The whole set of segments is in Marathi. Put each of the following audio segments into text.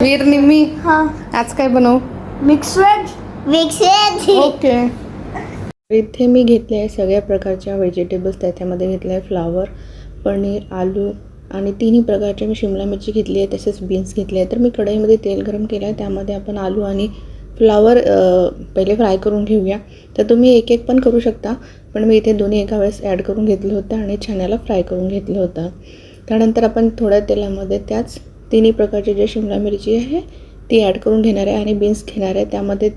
वीर निम्मी हाँ आज काय बनवू? Mix veg okay. इथे मी घेतले आहे सगळ्या प्रकारच्या व्हेजिटेबल्स. त्याच्यामध्ये घेतलं आहे फ्लावर, पनीर, आलू आणि तिन्ही प्रकारचे मी शिमला मिरची घेतली आहे, तसेच बीन्स घेतले आहे. तर मी कढईमध्ये तेल गरम केलं आहे, त्यामध्ये आपण आलू आणि फ्लावर पहिले फ्राय करून घेऊया. तर तुम्ही एक एक पण करू शकता, पण मी इथे दोन्ही एका वेळेस ॲड करून घेतलं होतं आणि छान याला फ्राय करून घेतलं होतं. त्यानंतर आपण थोड्या तेलामध्ये त्याच तिन्ही प्रकारचे जे शिमला मिरची आहे ती ॲड करून घेणार आहे आणि बीन्स घेणार आहे. त्यामध्ये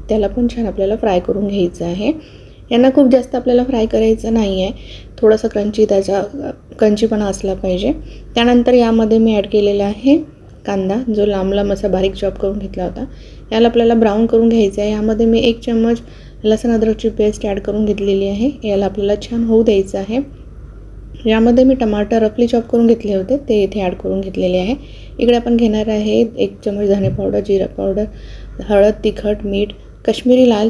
त्याला पण छान आपल्याला फ्राय करून घ्यायचं आहे. यांना खूप जास्त आपल्याला फ्राय करायचं नाही आहे, थोडासा त्याचा क्रंचीपणा असला पाहिजे. त्यानंतर यामध्ये मी ॲड केलेला आहे कांदा, जो लांब लांब असा बारीक चॉप करून घेतला होता. याला आपल्याला ब्राऊन करून घ्यायचं आहे. यामध्ये मी 1 चम्मच लसूण अद्रकची पेस्ट ॲड करून घेतलेली आहे. याला आपल्याला छान होऊ द्यायचं आहे. यामध्ये मी टमाटर रफली चॉप करून घेतले होते, ते इथे ॲड करून घेतलेले आहे. इकडे आपण घेणार आहे 1 चम्मच धणे पावडर, जिरा पावडर, हळद, तिखट, मीठ, काश्मीरी लाल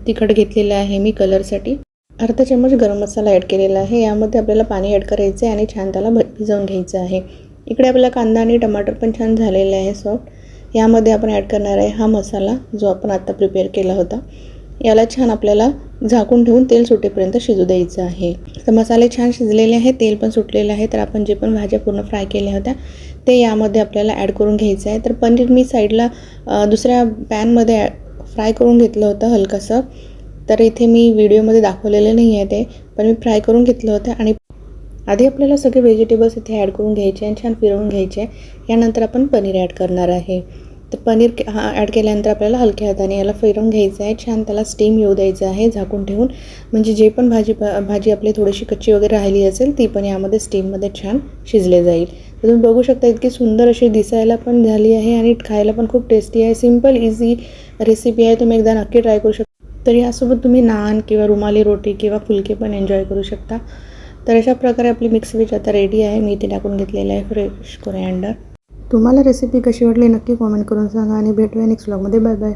तिखट घेतलेलं आहे मी कलरसाठी. अर्धा चम्मच गरम मसाला ॲड केलेला आहे. यामध्ये आपल्याला पाणी ॲड करायचं आहे आणि छान त्याला भिजवून घ्यायचं आहे. इकडे आपला कांदा आणि टमाटर पण छान झालेले आहे सॉफ्ट. यामध्ये आपण ॲड करणार आहे हा मसाला, जो आपण आत्ता प्रिपेअर केला होता. याला छान आपल्याला झाकून ठेवून तेल सुटेपर्यंत शिजू द्यायचं आहे. तर मसाले छान शिजलेले आहे, तेल पण सुटलेलं आहे. तर आपण जे पण भाज्या पूर्ण फ्राय केल्या होत्या ते यामध्ये आपल्याला ॲड करून घ्यायचं आहे. तर पनीर मी साईडला दुसऱ्या पॅनमध्ये फ्राय करून घेतलं होतं हलकंसं. तर इथे मी व्हिडिओमध्ये दाखवलेलं नाही आहे ते, पण मी फ्राय करून घेतलं होतं. आणि आधी आपल्याला सगळे व्हेजिटेबल्स इथे ॲड करून घ्यायचे आणि छान फिरवून घ्यायचे. यानंतर आपण पनीर ॲड करणार आहे. तर पनीर ॲड केल्यानंतर आपल्याला हलक्या हाताने याला फिरवून घ्यायचं आहे. छान त्याला स्टीम येऊ द्यायचं आहे झाकून ठेवून, म्हणजे जे पण भाजी आपली थोडीशी कच्ची वगैरे राहिली असेल ती पण यामध्ये स्टीममध्ये छान शिजले जाईल. तर तुम्ही बघू शकता इतकी सुंदर अशी दिसायला पण झाली आहे आणि खायला पण खूप टेस्टी आहे. सिम्पल इझी रेसिपी आहे, तुम्ही एकदा नक्की ट्राय करू शकता. तर यासोबत तुम्ही नान किंवा रुमाली रोटी किंवा फुलके पण एन्जॉय करू शकता. तर अशा प्रकारे आपली मिक्स व्हेज आता रेडी आहे. मी इथे टाकून घेतलेलं आहे फ्रेश कोरिअँडर. तुम्हाला रेसिपी कशी वाटली नक्की कॉमेंट करून सांगा आणि भेटूया नेक्स्ट व्लॉगमध्ये. Bye bye.